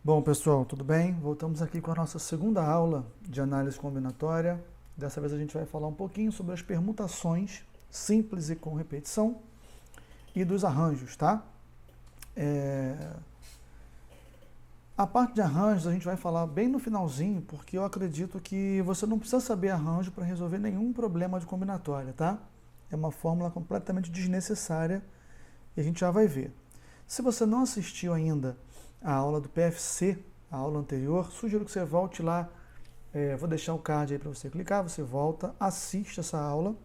Bom, pessoal, tudo bem? Voltamos aqui com a nossa segunda aula de análise combinatória. Dessa vez a gente vai falar um pouquinho sobre as permutações simples e com repetição e dos arranjos, tá? A parte de arranjos a gente vai falar bem no finalzinho, porque eu acredito que você não precisa saber arranjo para resolver nenhum problema de combinatória, tá? É uma fórmula completamente desnecessária e a gente já vai ver. Se você não assistiu ainda a aula do PFC, a aula anterior, sugiro que você volte lá. Vou deixar o card aí para você clicar, você volta, assiste essa aula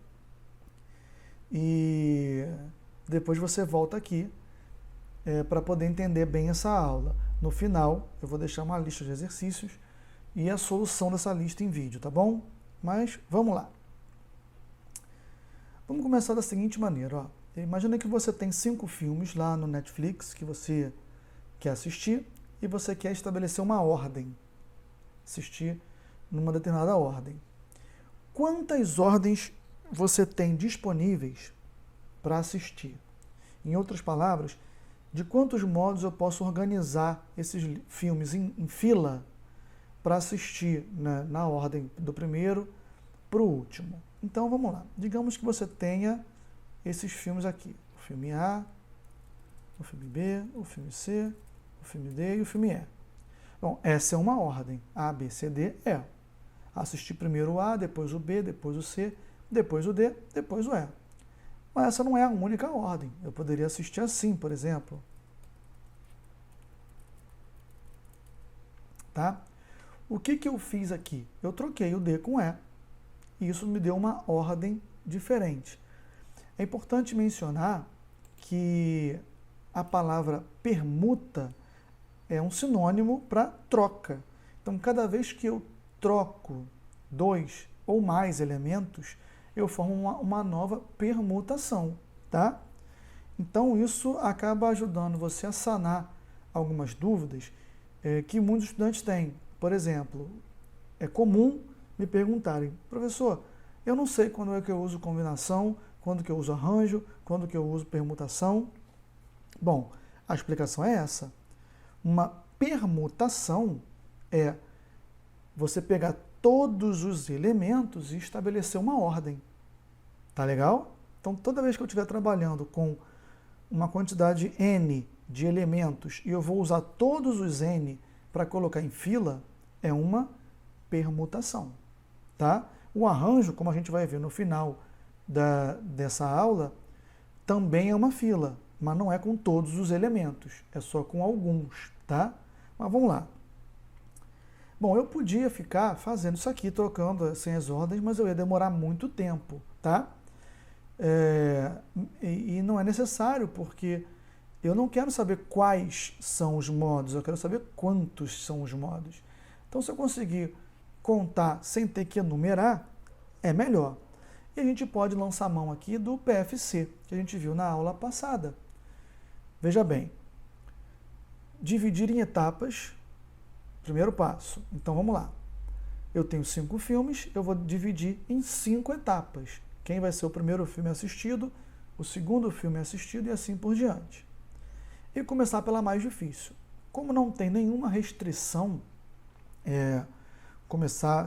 e depois você volta aqui para poder entender bem essa aula. No final, eu vou deixar uma lista de exercícios e a solução dessa lista em vídeo, tá bom? Mas vamos lá. Vamos começar da seguinte maneira, ó. Imagina que você tem 5 filmes lá no Netflix que você quer assistir e você quer estabelecer uma ordem, assistir numa determinada ordem. Quantas ordens você tem disponíveis para assistir? Em outras palavras, de quantos modos eu posso organizar esses filmes em fila para assistir na ordem do primeiro para o último? Então vamos lá. Digamos que você tenha esses filmes aqui: o filme A, o filme B, o filme C, o filme D e o filme E. Bom, essa é uma ordem: A, B, C, D, E. Assistir primeiro o A, depois o B, depois o C, depois o D, depois o E. Mas essa não é a única ordem. Eu poderia assistir assim, por exemplo. Tá? O que eu fiz aqui? Eu troquei o D com E e isso me deu uma ordem diferente. É importante mencionar que a palavra permuta é um sinônimo para troca. Então, cada vez que eu troco 2 ou mais elementos, eu formo uma nova permutação, tá? Então, isso acaba ajudando você a sanar algumas dúvidas que muitos estudantes têm. Por exemplo, é comum me perguntarem: professor, eu não sei quando é que eu uso combinação, quando que eu uso arranjo, quando que eu uso permutação. Bom, a explicação é essa. Uma permutação é você pegar todos os elementos e estabelecer uma ordem. Tá legal? Então, toda vez que eu estiver trabalhando com uma quantidade N de elementos e eu vou usar todos os N para colocar em fila, é uma permutação. Tá? O arranjo, como a gente vai ver no final dessa aula, também é uma fila, mas não é com todos os elementos, é só com alguns, tá? Mas vamos lá. Bom, eu podia ficar fazendo isso aqui, trocando assim as ordens, mas eu ia demorar muito tempo, tá? E não é necessário, porque eu não quero saber quais são os modos, eu quero saber quantos são os modos. Então, se eu conseguir contar sem ter que enumerar, é melhor. E a gente pode lançar a mão aqui do PFC, que a gente viu na aula passada. Veja bem, dividir em etapas, primeiro passo. Então vamos lá. Eu tenho 5 filmes, eu vou dividir em 5 etapas. Quem vai ser o primeiro filme assistido, o segundo filme assistido e assim por diante. E começar pela mais difícil. Como não tem nenhuma restrição,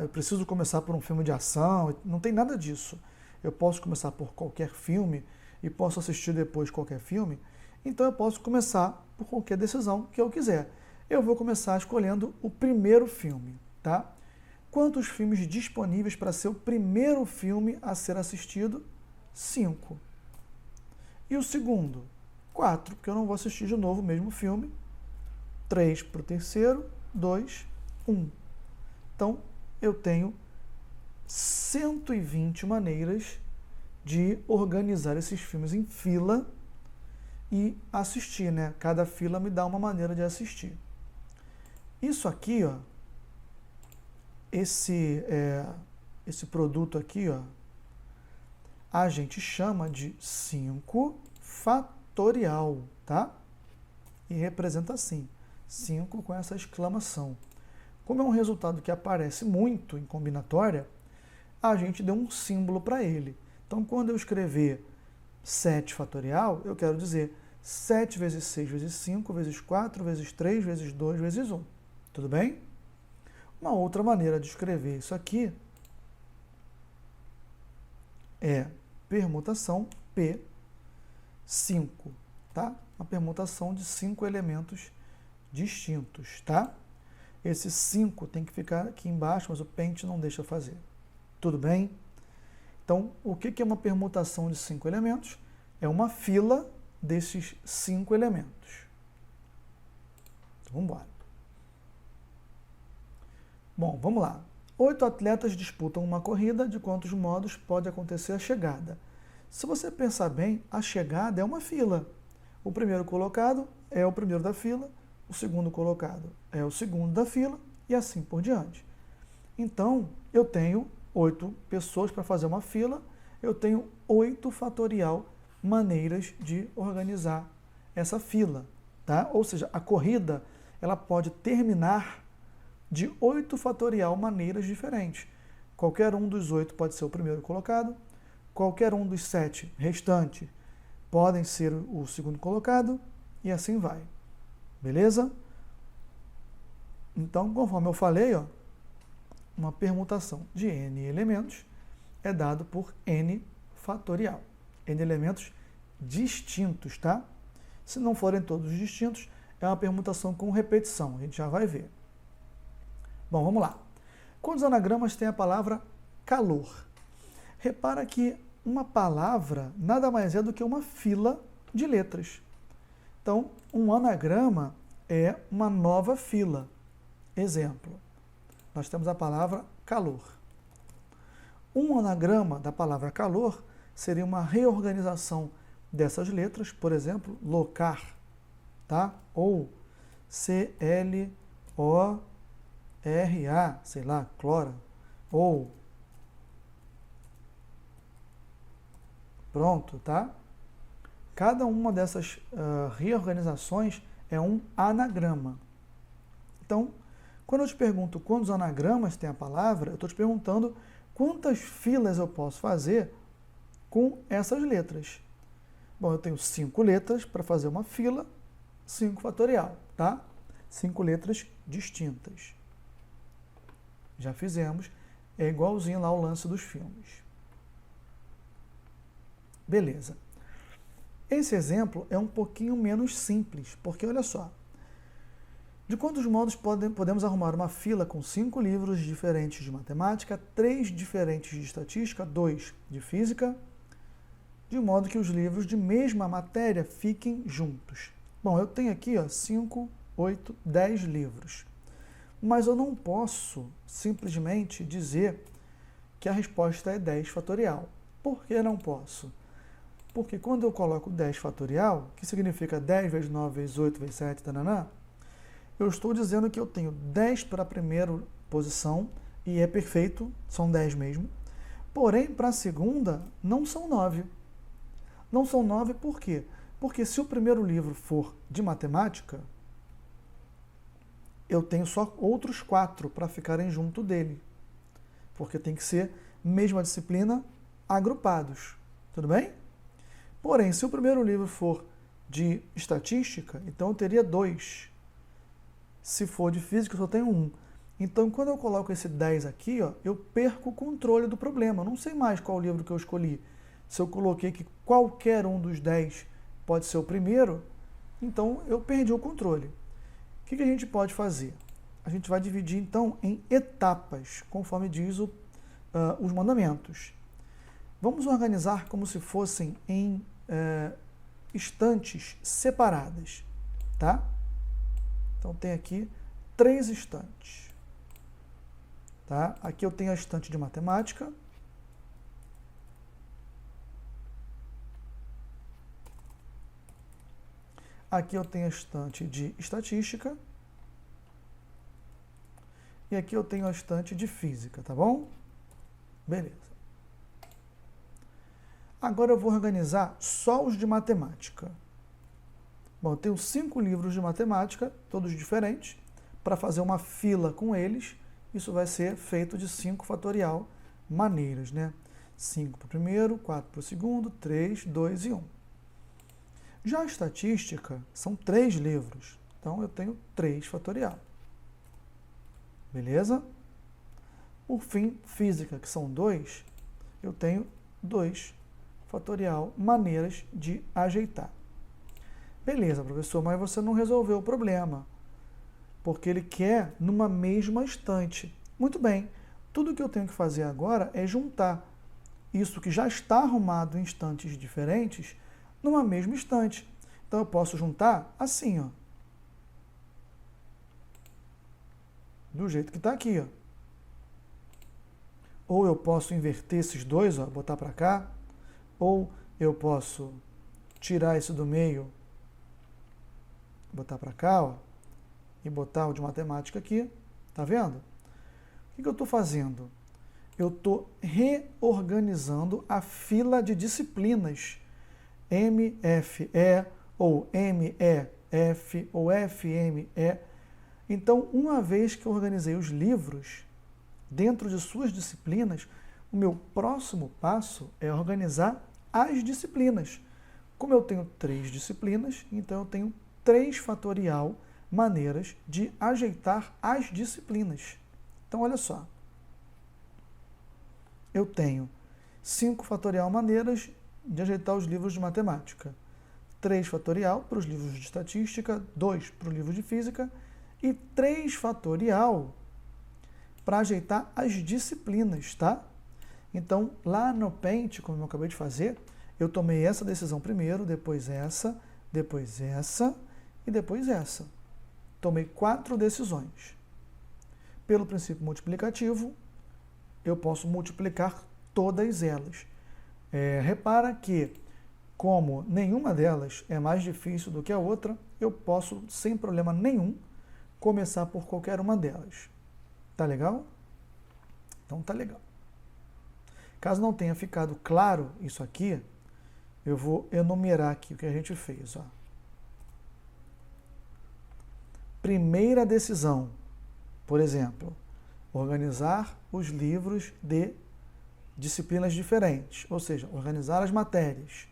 eu preciso começar por um filme de ação, não tem nada disso. Eu posso começar por qualquer filme e posso assistir depois qualquer filme. Então eu posso começar por qualquer decisão que eu quiser. Eu vou começar escolhendo o primeiro filme, tá? Quantos filmes disponíveis para ser o primeiro filme a ser assistido? 5. E o segundo? 4, porque eu não vou assistir de novo o mesmo filme. 3 para o terceiro, 2, 1. Então, eu tenho 120 maneiras de organizar esses filmes em fila e assistir, né? Cada fila me dá uma maneira de assistir. Isso aqui, ó, esse produto aqui, ó, a gente chama de 5 fatorial, tá? E representa assim, 5 com essa exclamação. Como é um resultado que aparece muito em combinatória, a gente deu um símbolo para ele. Então, quando eu escrever 7 fatorial, eu quero dizer 7 vezes 6 vezes 5 vezes 4 vezes 3 vezes 2 vezes 1. Tudo bem? Uma outra maneira de escrever isso aqui é permutação P5, tá? Uma permutação de 5 elementos distintos, tá? Esse 5 tem que ficar aqui embaixo, mas o pente não deixa fazer. Tudo bem? Então, o que é uma permutação de 5 elementos? É uma fila desses 5 elementos. Então, vamos embora. Bom, vamos lá. 8 atletas disputam uma corrida, de quantos modos pode acontecer a chegada? Se você pensar bem, a chegada é uma fila. O primeiro colocado é o primeiro da fila, o segundo colocado é o segundo da fila e assim por diante. Então, eu tenho 8 pessoas para fazer uma fila, eu tenho 8 fatorial maneiras de organizar essa fila, tá? Ou seja, a corrida, ela pode terminar de 8 fatorial maneiras diferentes. Qualquer um dos 8 pode ser o primeiro colocado, qualquer um dos 7 restantes podem ser o segundo colocado e assim vai. Beleza? Então, conforme eu falei, ó, uma permutação de n elementos é dado por n fatorial. N elementos distintos, tá? Se não forem todos distintos, é uma permutação com repetição. A gente já vai ver. Bom, vamos lá. Quantos anagramas tem a palavra calor? Repara que uma palavra nada mais é do que uma fila de letras. Então, um anagrama é uma nova fila. Exemplo, nós temos a palavra calor. Um anagrama da palavra calor seria uma reorganização dessas letras, por exemplo, locar, tá? Ou CLORA, sei lá, clora, ou pronto, tá? Cada uma dessas reorganizações é um anagrama. Então, quando eu te pergunto quantos anagramas tem a palavra, eu estou te perguntando quantas filas eu posso fazer com essas letras. Bom, eu tenho 5 letras para fazer uma fila, 5 fatorial, tá? 5 letras distintas. Já fizemos, é igualzinho lá o lance dos filmes. Beleza. Esse exemplo é um pouquinho menos simples, porque olha só, de quantos modos podemos arrumar uma fila com 5 livros diferentes de matemática, 3 diferentes de estatística, 2 de física, de modo que os livros de mesma matéria fiquem juntos? Bom, eu tenho aqui 5, 8, 10 livros, mas eu não posso simplesmente dizer que a resposta é 10 fatorial. Por que não posso? Porque quando eu coloco 10 fatorial, que significa 10 vezes 9 vezes 8 vezes 7, tananã, eu estou dizendo que eu tenho 10 para a primeira posição, e é perfeito, são 10 mesmo. Porém, para a segunda, não são 9. Não são 9 por quê? Porque se o primeiro livro for de matemática, eu tenho só outros 4 para ficarem junto dele. Porque tem que ser mesma disciplina, agrupados. Tudo bem? Porém, se o primeiro livro for de estatística, então eu teria 2. Se for de física, eu só tenho 1. Então, quando eu coloco esse 10 aqui, eu perco o controle do problema. Eu não sei mais qual livro que eu escolhi. Se eu coloquei que qualquer um dos 10 pode ser o primeiro, então eu perdi o controle. O que a gente pode fazer? A gente vai dividir, então, em etapas, conforme diz os mandamentos. Vamos organizar como se fossem em estantes separadas, tá? Então, tem aqui 3 estantes. Tá? Aqui eu tenho a estante de matemática. Aqui eu tenho a estante de estatística. E aqui eu tenho a estante de física, tá bom? Beleza. Agora eu vou organizar só os de matemática. Bom, eu tenho 5 livros de matemática, todos diferentes. Para fazer uma fila com eles, isso vai ser feito de 5 fatorial maneiras, né? 5 para o primeiro, 4 para o segundo, 3, 2 e 1. Já a estatística são 3 livros, então eu tenho 3 fatorial. beleza? Por fim, física, que são 2, eu tenho 2 fatorial maneiras de ajeitar. Beleza, professor, mas você não resolveu o problema, porque ele quer numa mesma estante. Muito bem, tudo que eu tenho que fazer agora é juntar isso que já está arrumado em estantes diferentes numa mesma estante. Então eu posso juntar assim, ó, do jeito que está aqui, ó. Ou eu posso inverter esses dois, ó, botar para cá, ou eu posso tirar esse do meio, botar para cá, ó, e botar o de matemática aqui, tá vendo? O que eu estou fazendo? Eu estou reorganizando a fila de disciplinas MFE, ou MEF, ou FME. Então, uma vez que eu organizei os livros dentro de suas disciplinas, o meu próximo passo é organizar as disciplinas. Como eu tenho 3 disciplinas, então eu tenho 3 fatorial maneiras de ajeitar as disciplinas. Então, olha só. Eu tenho 5 fatorial maneiras de ajeitar os livros de matemática. 3 fatorial para os livros de estatística, 2 para o livro de física e 3 fatorial para ajeitar as disciplinas, tá? Então, lá no Paint, como eu acabei de fazer, eu tomei essa decisão primeiro, depois essa e depois essa. Tomei 4 decisões. Pelo princípio multiplicativo, eu posso multiplicar todas elas. Repara que, como nenhuma delas é mais difícil do que a outra, eu posso, sem problema nenhum, começar por qualquer uma delas. Tá legal? Então tá legal. Caso não tenha ficado claro isso aqui, eu vou enumerar aqui o que a gente fez. Ó. Primeira decisão, por exemplo, organizar os livros de disciplinas diferentes, ou seja, organizar as matérias.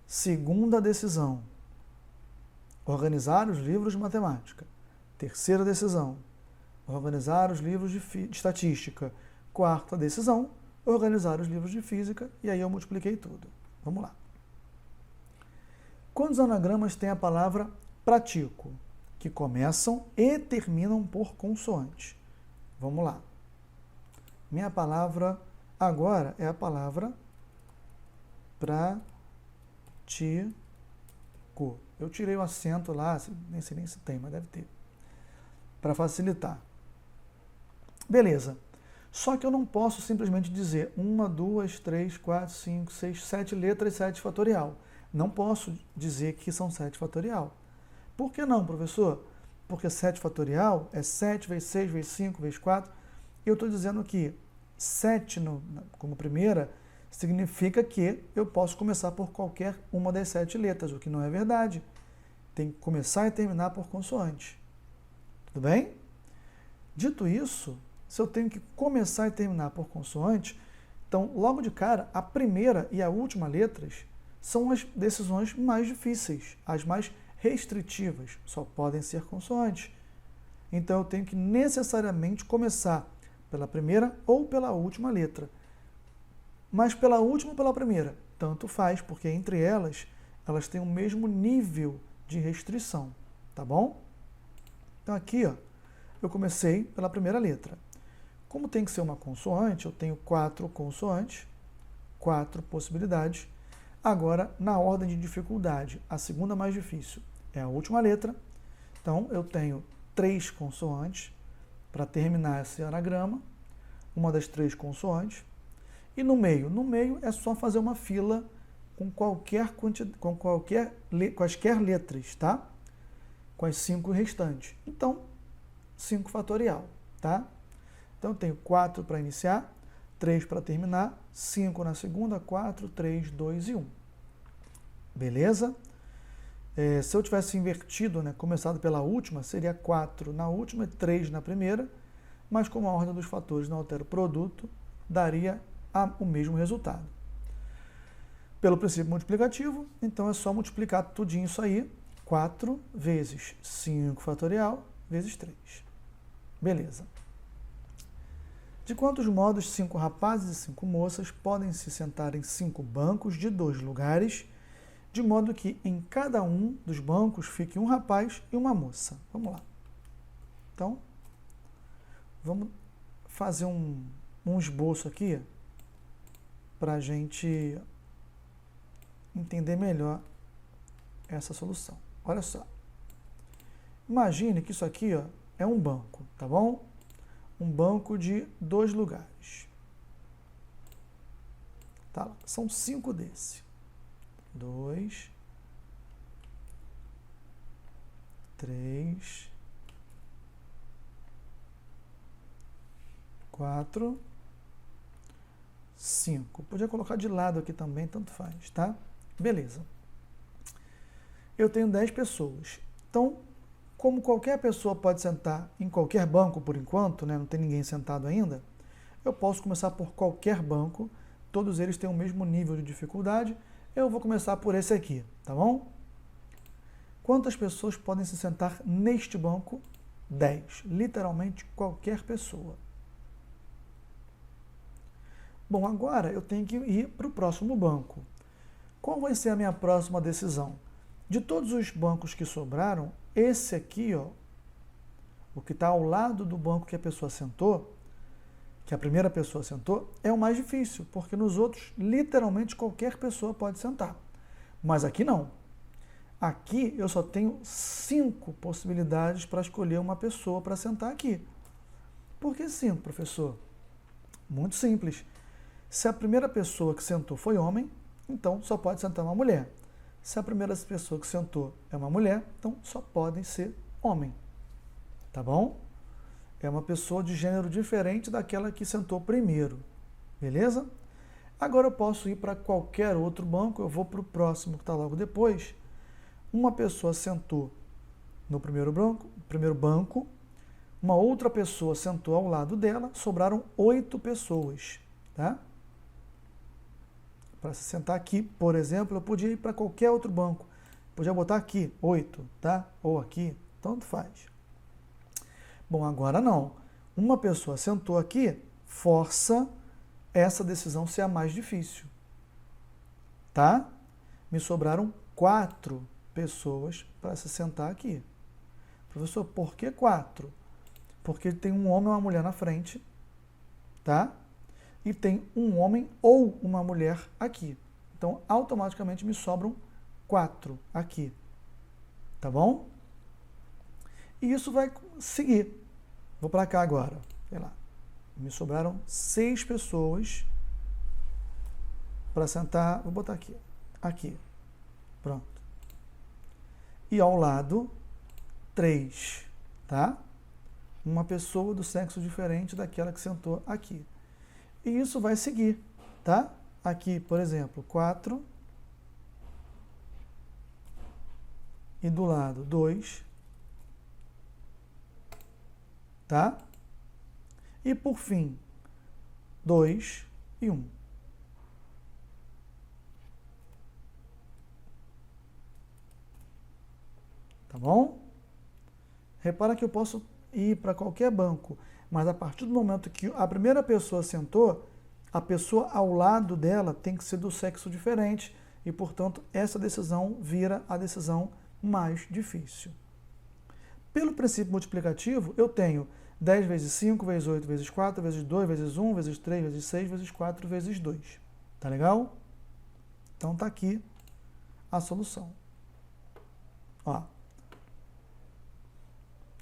Segunda decisão, organizar os livros de matemática. Terceira decisão, organizar os livros de estatística. Quarta decisão, organizar os livros de física, e aí eu multipliquei tudo. Vamos lá. Quantos anagramas tem a palavra pratico, que começam e terminam por consoante? Vamos lá. Minha palavra agora é a palavra pratico. Eu tirei o acento lá, nem sei nem se tem, mas deve ter. Para facilitar. Beleza. Só que eu não posso simplesmente dizer 1, 2, 3, 4, 5, 6, 7 letras, 7 fatorial. Não posso dizer que são 7 fatorial. Por que não, professor? Porque 7 fatorial é 7 vezes 6 vezes 5 vezes 4. Eu estou dizendo que 7 como primeira significa que eu posso começar por qualquer uma das 7 letras, o que não é verdade. Tem que começar e terminar por consoante. Tudo bem? Dito isso, se eu tenho que começar e terminar por consoante, então, logo de cara, a primeira e a última letras são as decisões mais difíceis, as mais restritivas, só podem ser consoantes. Então, eu tenho que necessariamente começar pela primeira ou pela última letra. Mas pela última ou pela primeira, tanto faz, porque entre elas têm o mesmo nível de restrição, tá bom? Então, aqui, ó, eu comecei pela primeira letra. Como tem que ser uma consoante, eu tenho 4 consoantes, 4 possibilidades. Agora, na ordem de dificuldade, a segunda mais difícil é a última letra. Então, eu tenho 3 consoantes para terminar esse anagrama, uma das 3 consoantes. E no meio é só fazer uma fila com quaisquer letras, tá? Com as 5 restantes. Então, 5 fatorial, tá? Então, eu tenho 4 para iniciar, 3 para terminar, 5 na segunda, 4, 3, 2 e 1. Beleza? Se eu tivesse invertido, né, começado pela última, seria 4 na última e 3 na primeira, mas como a ordem dos fatores não altera o produto, daria o mesmo resultado. Pelo princípio multiplicativo, então é só multiplicar tudinho isso aí, 4 vezes 5 fatorial vezes 3. Beleza. De quantos modos 5 rapazes e 5 moças podem se sentar em 5 bancos de 2 lugares, de modo que em cada um dos bancos fique um rapaz e uma moça? Vamos lá. Então, vamos fazer um esboço aqui para a gente entender melhor essa solução. Olha só. Imagine que isso aqui, ó, é um banco, tá bom? Um banco de 2 lugares. Tá lá. São 5 desse. 2, 3, 4, 5. Podia colocar de lado aqui também, tanto faz, tá? Beleza. Eu tenho 10 pessoas. Então, como qualquer pessoa pode sentar em qualquer banco por enquanto, né, não tem ninguém sentado ainda, eu posso começar por qualquer banco, todos eles têm o mesmo nível de dificuldade, eu vou começar por esse aqui, tá bom? Quantas pessoas podem se sentar neste banco? 10. Literalmente qualquer pessoa. Bom, agora eu tenho que ir para o próximo banco. Qual vai ser a minha próxima decisão? De todos os bancos que sobraram, esse aqui, ó, o que está ao lado do banco que a pessoa sentou, que a primeira pessoa sentou, é o mais difícil, porque nos outros, literalmente, qualquer pessoa pode sentar. Mas aqui não. Aqui eu só tenho 5 possibilidades para escolher uma pessoa para sentar aqui. Por que 5, professor? Muito simples. Se a primeira pessoa que sentou foi homem, então só pode sentar uma mulher. Se a primeira pessoa que sentou é uma mulher, então só podem ser homem. Tá bom? É uma pessoa de gênero diferente daquela que sentou primeiro. Beleza? Agora eu posso ir para qualquer outro banco, eu vou para o próximo que está logo depois. Uma pessoa sentou no primeiro banco, uma outra pessoa sentou ao lado dela, sobraram 8 pessoas. Tá? Para se sentar aqui, por exemplo, eu podia ir para qualquer outro banco. Podia botar aqui, 8, tá? Ou aqui, tanto faz. Bom, agora não. Uma pessoa sentou aqui, força essa decisão ser a mais difícil. Tá? Me sobraram 4 pessoas para se sentar aqui. Professor, por que 4? Porque tem um homem e uma mulher na frente, tá? E tem um homem ou uma mulher aqui. Então, automaticamente me sobram 4 aqui. Tá bom? E isso vai seguir. Vou para cá agora. Sei lá. Me sobraram 6 pessoas para sentar. Vou botar aqui. Aqui. Pronto. E ao lado, 3. Tá? Uma pessoa do sexo diferente daquela que sentou aqui. E isso vai seguir, tá? Aqui, por exemplo, 4. E do lado, 2. Tá? E por fim, 2 e 1. Tá bom? Repara que eu posso ir para qualquer banco, mas a partir do momento que a primeira pessoa sentou, a pessoa ao lado dela tem que ser do sexo diferente e, portanto, essa decisão vira a decisão mais difícil. Pelo princípio multiplicativo, eu tenho 10 vezes 5, vezes 8, vezes 4, vezes 2, vezes 1, vezes 3, vezes 6, vezes 4, vezes 2. Tá legal? Então tá aqui a solução. Ó.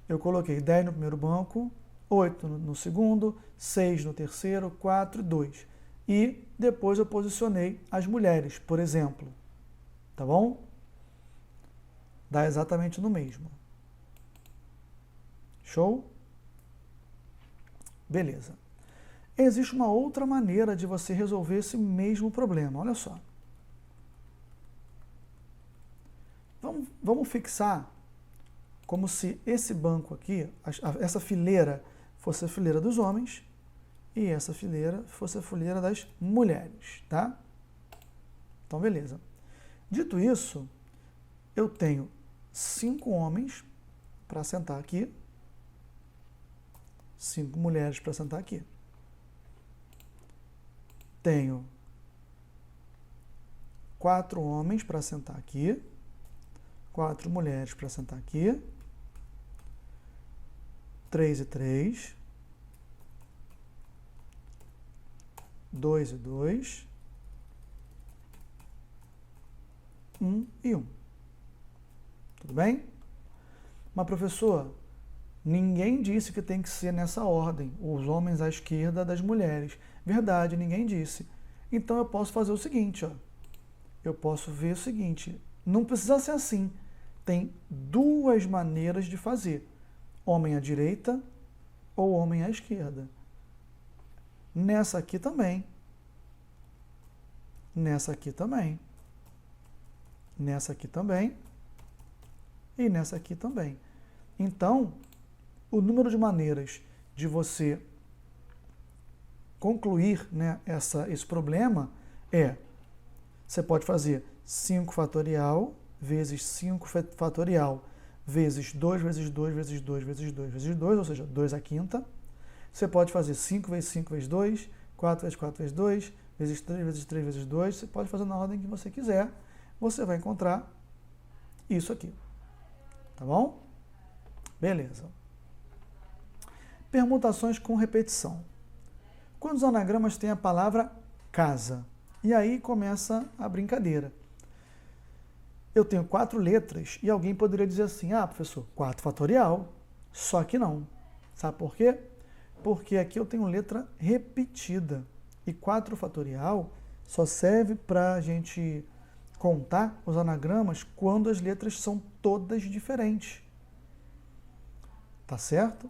Eu coloquei 10 no primeiro banco, 8 no segundo, 6 no terceiro, 4 e 2. E depois eu posicionei as mulheres, por exemplo. Tá bom? Dá exatamente no mesmo. Show? Beleza. Existe uma outra maneira de você resolver esse mesmo problema. Olha só. Vamos fixar como se esse banco aqui, essa fileira, fosse a fileira dos homens e essa fileira fosse a fileira das mulheres, tá? Então, beleza. Dito isso, eu tenho 5 homens para sentar aqui, 5 mulheres para sentar aqui. tenho 4 homens para sentar aqui, 4 mulheres para sentar aqui, 3 e 3, 2 e 2, 1 e 1. Tudo bem? Mas, professor, ninguém disse que tem que ser nessa ordem, os homens à esquerda das mulheres. Verdade, ninguém disse. Então eu posso fazer o seguinte, ó. Eu posso ver o seguinte, não precisa ser assim. Tem 2 maneiras de fazer. Homem à direita ou homem à esquerda. Nessa aqui também. Nessa aqui também. Nessa aqui também. E nessa aqui também. Então, o número de maneiras de você concluir, né, esse problema é, você pode fazer 5 fatorial vezes 5 fatorial vezes 2 vezes 2 vezes 2 vezes 2 vezes 2, ou seja, 2 à quinta. Você pode fazer 5 vezes 5 vezes 2, 4 vezes 4 vezes 2, vezes 3 vezes 3 vezes 2. Você pode fazer na ordem que você quiser. Você vai encontrar isso aqui. Tá bom? Beleza. Permutações com repetição. Quando os anagramas têm a palavra casa, e aí começa a brincadeira. Eu tenho 4 letras e alguém poderia dizer assim, ah, professor, 4 fatorial. Só que não. Sabe por quê? Porque aqui eu tenho letra repetida. E 4 fatorial só serve para a gente contar os anagramas quando as letras são todas diferentes. Tá certo?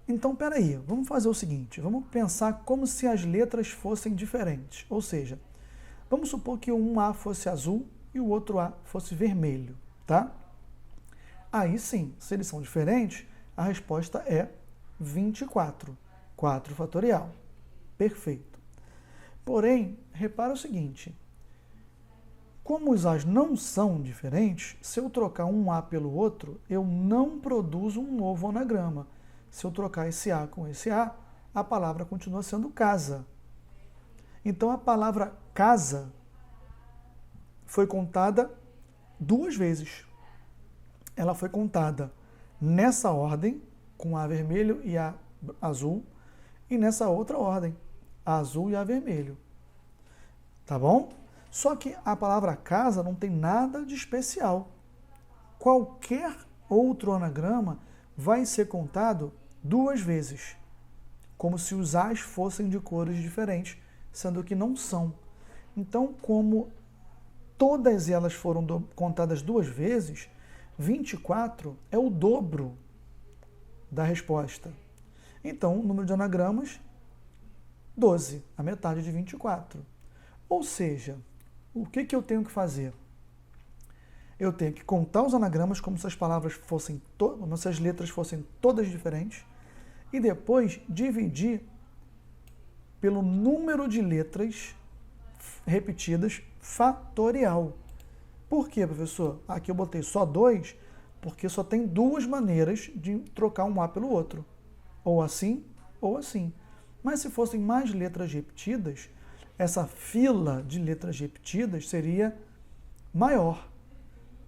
Então, peraí, vamos fazer o seguinte, vamos pensar como se as letras fossem diferentes. Ou seja, vamos supor que um A fosse azul e o outro A fosse vermelho, tá? Aí sim, se eles são diferentes, a resposta é 24, 4 fatorial. Perfeito. Porém, repara o seguinte, como os A's não são diferentes, se eu trocar um A pelo outro, eu não produzo um novo anagrama. Se eu trocar esse A com esse A, a palavra continua sendo casa. Então, a palavra casa foi contada 2 vezes. Ela foi contada nessa ordem, com A vermelho e A azul, e nessa outra ordem, A azul e A vermelho. Tá bom? Só que a palavra casa não tem nada de especial. Qualquer outro anagrama vai ser contado 2 vezes, como se os A's fossem de cores diferentes, sendo que não são. Então, como todas elas foram contadas 2 vezes, 24 é o dobro da resposta. Então, o número de anagramas, 12, a metade de 24. Ou seja, o que eu tenho que fazer? Eu tenho que contar os anagramas como se as palavras fossem, como se as letras fossem todas diferentes, e depois dividir pelo número de letras repetidas fatorial. Por quê, professor? Aqui eu botei só 2, porque só tem 2 maneiras de trocar um A pelo outro. Ou assim, ou assim. Mas se fossem mais letras repetidas, essa fila de letras repetidas seria maior.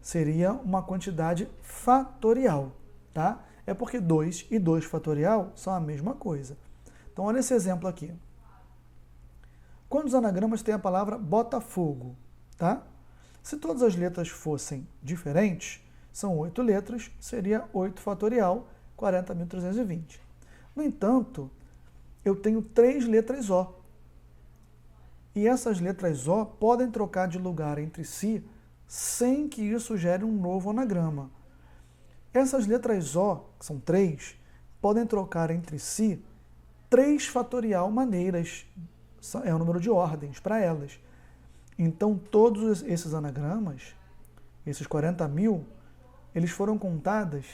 Seria uma quantidade fatorial, tá? É porque 2 e 2 fatorial são a mesma coisa. Então, olha esse exemplo aqui. Quando os anagramas têm a palavra Botafogo, tá? Se todas as letras fossem diferentes, são 8 letras, seria 8 fatorial, 40.320. No entanto, eu tenho 3 letras O. E essas letras O podem trocar de lugar entre si sem que isso gere um novo anagrama. Essas letras O, que são 3, podem trocar entre si 3 fatorial maneiras. É o número de ordens para elas. Então, todos esses anagramas, esses 40.000, eles foram contadas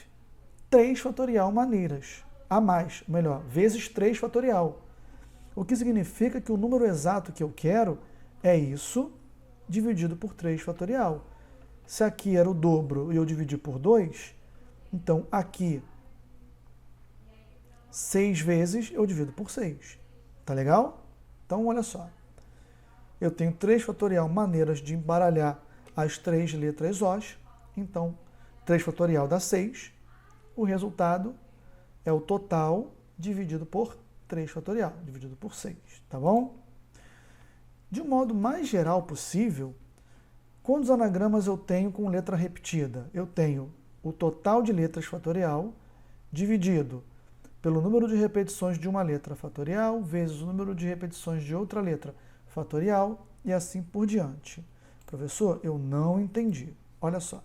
3 fatorial maneiras, a mais, melhor, vezes 3 fatorial. O que significa que o número exato que eu quero é isso dividido por 3 fatorial. Se aqui era o dobro e eu dividi por 2, então aqui 6 vezes eu divido por 6. Tá legal? Então, olha só. Eu tenho 3 fatorial maneiras de embaralhar as 3 letras Os. Então, 3 fatorial dá 6. O resultado é o total dividido por 3 fatorial, dividido por 6, tá bom? De um modo mais geral possível, quantos anagramas eu tenho com letra repetida? Eu tenho o total de letras fatorial dividido pelo número de repetições de uma letra fatorial vezes o número de repetições de outra letra fatorial e assim por diante. Professor, eu não entendi. Olha só.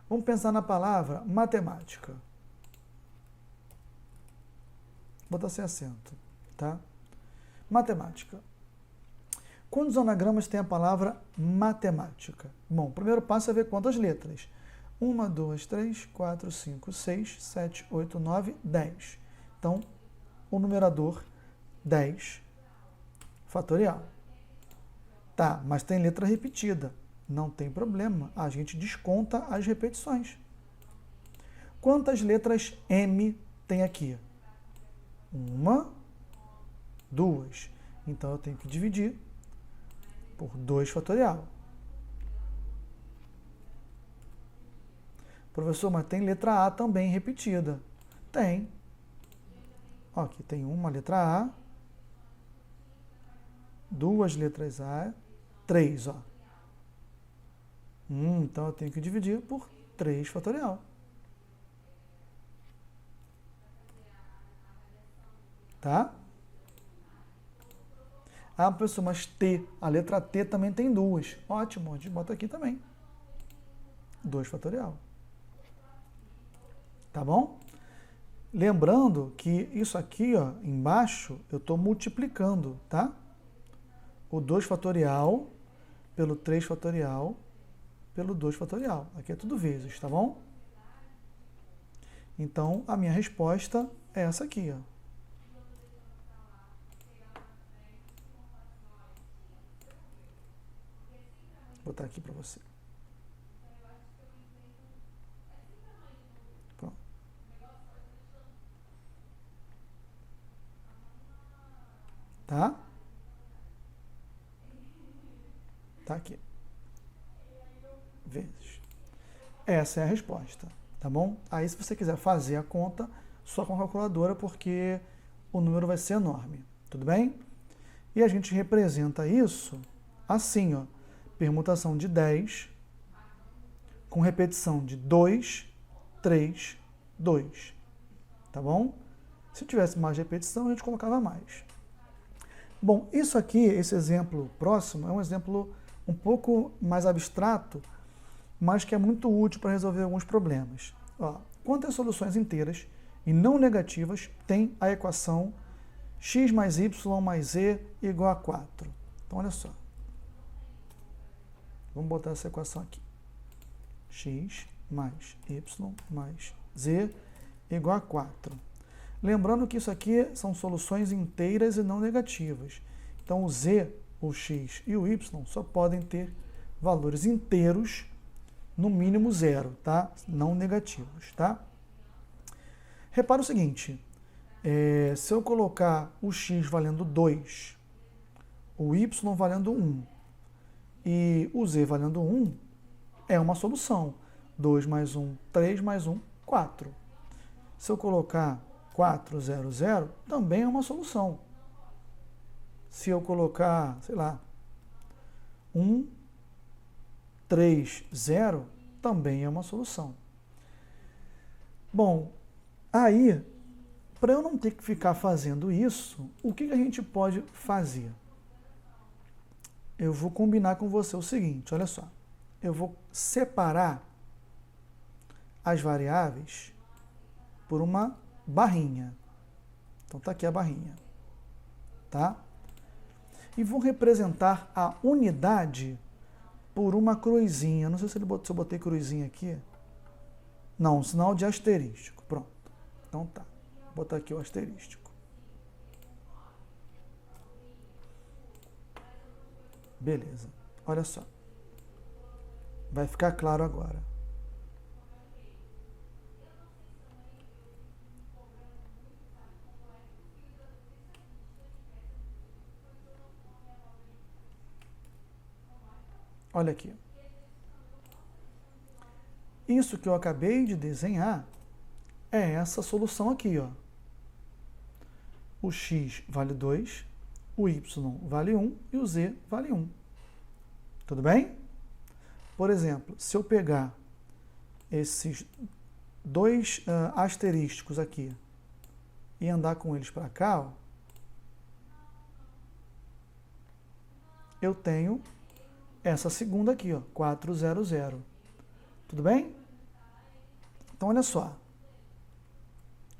Vamos pensar na palavra matemática. Vou botar sem acento, tá? Matemática. Quantos anagramas tem a palavra matemática? Bom, o primeiro passo é ver quantas letras. 1, 2, 3, 4, 5, 6, 7, 8, 9, 10. Então, o numerador 10 fatorial. Tá, mas tem letra repetida. Não tem problema, a gente desconta as repetições. Quantas letras M tem aqui? 1, 2. Então, eu tenho que dividir por 2 fatorial. Professor, mas tem letra A também repetida. Tem. Ó, aqui tem uma letra A, 2 letras A, 3, ó. Então eu tenho que dividir por 3 fatorial. Tá? Ah, professor, mas T, a letra T também tem 2. Ótimo, a gente bota aqui também. 2 fatorial. Tá bom? Lembrando que isso aqui, ó, embaixo, eu estou multiplicando, tá? O 2 fatorial pelo 3 fatorial pelo 2 fatorial. Aqui é tudo vezes, tá bom? Então, a minha resposta é essa aqui, ó. Vou botar aqui para você. Pronto. Tá? Tá aqui. Vezes. Essa é a resposta, tá bom? Aí, se você quiser fazer a conta, só com a calculadora, porque o número vai ser enorme, tudo bem? E a gente representa isso assim, ó. Permutação de 10, com repetição de 2, 3, 2, tá bom? Se tivesse mais repetição, a gente colocava mais. Bom, isso aqui, esse exemplo próximo, é um exemplo um pouco mais abstrato, mas que é muito útil para resolver alguns problemas. Ó, quantas soluções inteiras e não negativas tem a equação x mais y mais z igual a 4? Então, olha só. Vamos botar essa equação aqui. X mais y mais z igual a 4. Lembrando que isso aqui são soluções inteiras e não negativas. Então, o z, o x e o y só podem ter valores inteiros, no mínimo 0, tá? Não negativos, tá? Repara o seguinte, se eu colocar o x valendo 2, o y valendo 1 e o z valendo 1, é uma solução. 2 mais 1, 3 mais 1, 4. Se eu colocar 4, 0, 0, também é uma solução. Se eu colocar, sei lá, 1, 3, 0, também é uma solução. Bom, aí, para eu não ter que ficar fazendo isso, o que a gente pode fazer? Eu vou combinar com você o seguinte, olha só. Eu vou separar as variáveis por uma barrinha. Então, tá aqui a barrinha, tá? E vou representar a unidade por uma cruzinha. Não sei se eu botei cruzinha aqui. Não, sinal de asterístico. Pronto. Então tá. Vou botar aqui o asterístico. Beleza. Olha só. Vai ficar claro agora. Olha aqui. Isso que eu acabei de desenhar é essa solução aqui, ó. O x vale 2, o y vale 1 e o z vale 1. Tudo bem? Por exemplo, se eu pegar esses dois asterísticos aqui e andar com eles para cá, ó, eu tenho essa segunda aqui, ó, 400. Tudo bem? Então, olha só.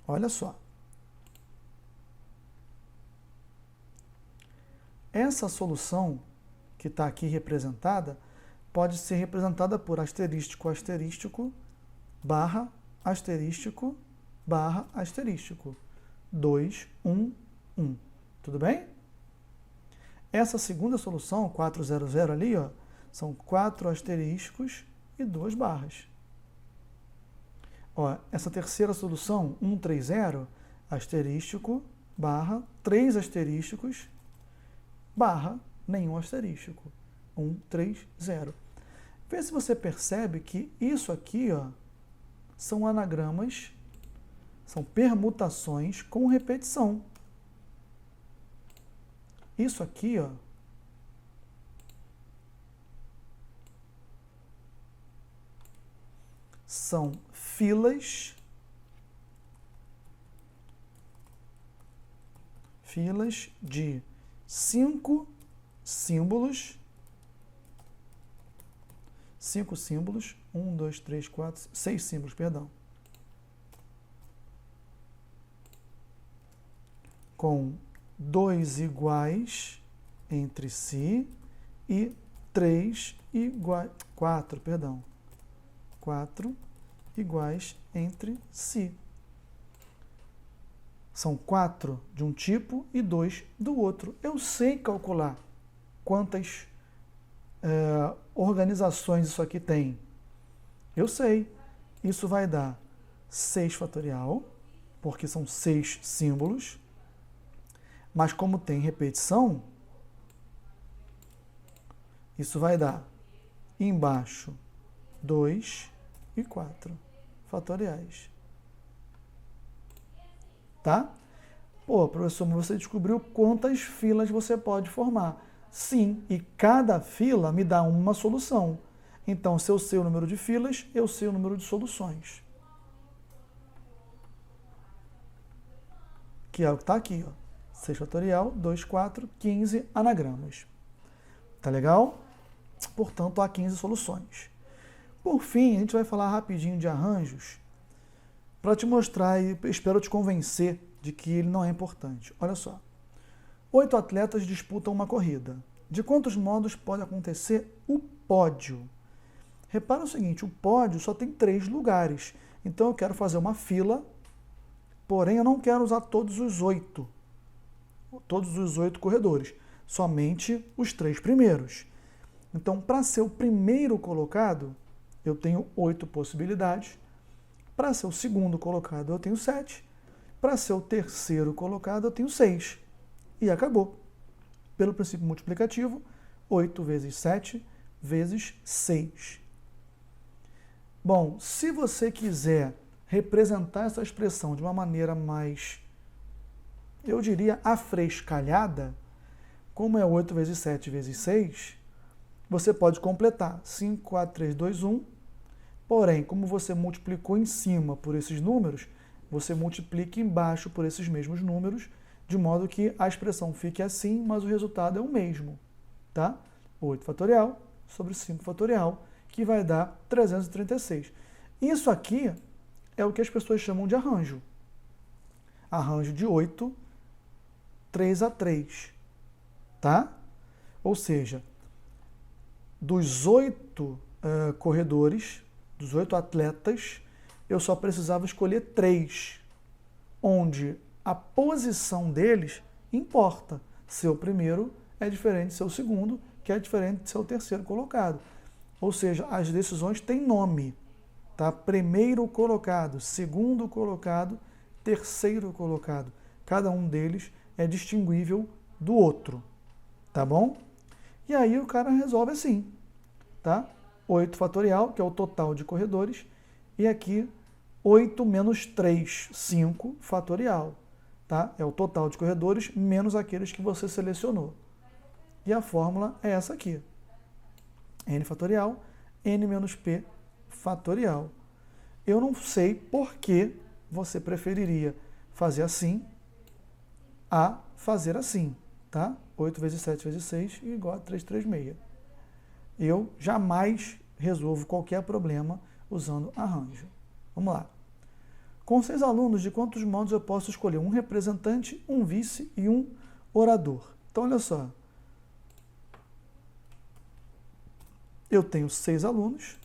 Olha só. Essa solução que está aqui representada pode ser representada por asterístico, asterístico, barra, asterístico, barra, asterístico. 2, 1, 1. Tudo bem? Essa segunda solução, 400 ali, ó, são 4 asterísticos e 2 barras. Ó, essa terceira solução, 130, asterístico, barra, 3 asterísticos, barra, nenhum asterístico. 130. Vê se você percebe que isso aqui, ó, são anagramas, são permutações com repetição. Isso aqui, ó, são filas de 5 símbolos. 5 símbolos. 1, 2, 3, 4, 6 símbolos, perdão. Com 2 iguais entre si e 3 iguais. 4, perdão. 4 iguais entre si. São 4 de um tipo e 2 do outro. Eu sei calcular quantas organizações isso aqui tem. Eu sei. Isso vai dar 6 fatorial, porque são 6 símbolos. Mas como tem repetição, isso vai dar embaixo 2 e 4 fatoriais. Tá? Pô, professor, mas você descobriu quantas filas você pode formar. Sim, e cada fila me dá uma solução. Então, se eu sei o número de filas, eu sei o número de soluções. Que é o que está aqui, ó. 6 fatorial, 2, 4, 15 anagramas. Tá legal? Portanto, há 15 soluções. Por fim, a gente vai falar rapidinho de arranjos para te mostrar e espero te convencer de que ele não é importante. Olha só. 8 atletas disputam uma corrida. De quantos modos pode acontecer o pódio? Repara o seguinte, o pódio só tem 3 lugares. Então eu quero fazer uma fila, porém eu não quero usar todos os 8 corredores, somente os 3 primeiros. Então, para ser o primeiro colocado, eu tenho 8 possibilidades. Para ser o segundo colocado, eu tenho 7. Para ser o terceiro colocado, eu tenho 6. E acabou. Pelo princípio multiplicativo, 8 vezes 7 vezes 6. Bom, se você quiser representar essa expressão de uma maneira mais, eu diria, afrescalhada, como é 8 vezes 7 vezes 6, você pode completar 5, 4, 3, 2, 1. Porém, como você multiplicou em cima por esses números, você multiplica embaixo por esses mesmos números, de modo que a expressão fique assim, mas o resultado é o mesmo. Tá? 8 fatorial sobre 5 fatorial, que vai dar 336. Isso aqui é o que as pessoas chamam de arranjo. Arranjo de 8, 3 a 3. Tá? Ou seja, dos 8 corredores, dos 8 atletas, eu só precisava escolher 3, onde a posição deles importa. Seu primeiro é diferente de seu segundo, que é diferente de seu terceiro colocado. Ou seja, as decisões têm nome. Tá? Primeiro colocado, segundo colocado, terceiro colocado. Cada um deles é distinguível do outro. Tá bom? E aí o cara resolve assim. tá? 8 fatorial, que é o total de corredores, e aqui 8 menos 3, 5 fatorial, tá? É o total de corredores menos aqueles que você selecionou. E a fórmula é essa aqui. N fatorial, N menos P fatorial. Eu não sei por que você preferiria fazer assim a fazer assim, tá? 8 vezes 7 vezes 6 igual a 336. Eu jamais resolvo qualquer problema usando arranjo. Vamos lá. Com 6 alunos, de quantos modos eu posso escolher um representante, um vice e um orador? Então, olha só. Eu tenho 6 alunos.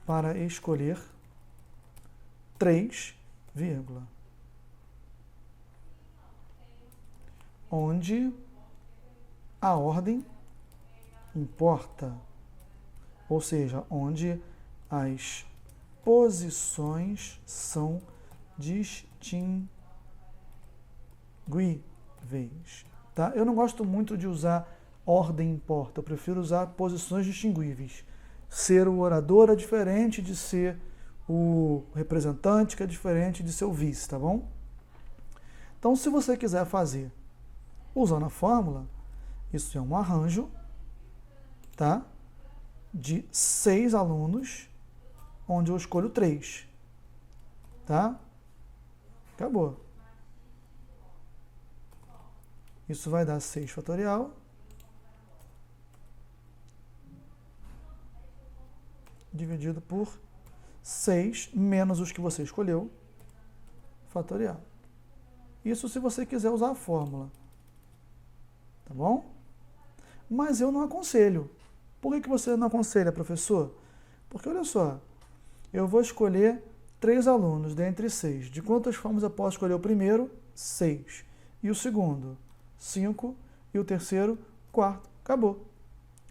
Para escolher 3, onde a ordem importa, ou seja, onde as posições são distinguíveis. Tá? Eu não gosto muito de usar ordem importa, eu prefiro usar posições distinguíveis. Ser o orador é diferente de ser o representante, que é diferente de ser o vice, tá bom? Então, se você quiser fazer usando a fórmula, isso é um arranjo, tá? De 6 alunos, onde eu escolho 3, tá? Acabou. Isso vai dar 6 fatorial dividido por 6 menos os que você escolheu, fatorial. Isso se você quiser usar a fórmula. Tá bom? Mas eu não aconselho. Por que você não aconselha, professor? Porque olha só, eu vou escolher 3 alunos dentre 6. De quantas formas eu posso escolher o primeiro? 6. E o segundo? 5. E o terceiro? 4. Acabou.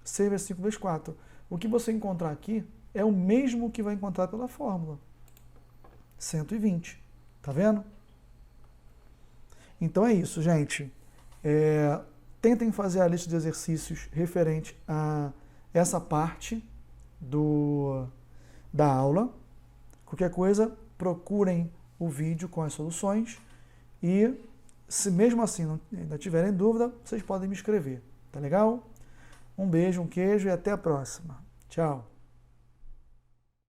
6 vezes 5 vezes 4. O que você encontrar aqui é o mesmo que vai encontrar pela fórmula. 120. Tá vendo? Então é isso, gente. Tentem fazer a lista de exercícios referente a essa parte da aula. Qualquer coisa, procurem o vídeo com as soluções e, se mesmo assim ainda tiverem dúvida, vocês podem me escrever. Tá legal? Um beijo, um queijo e até a próxima. Tchau!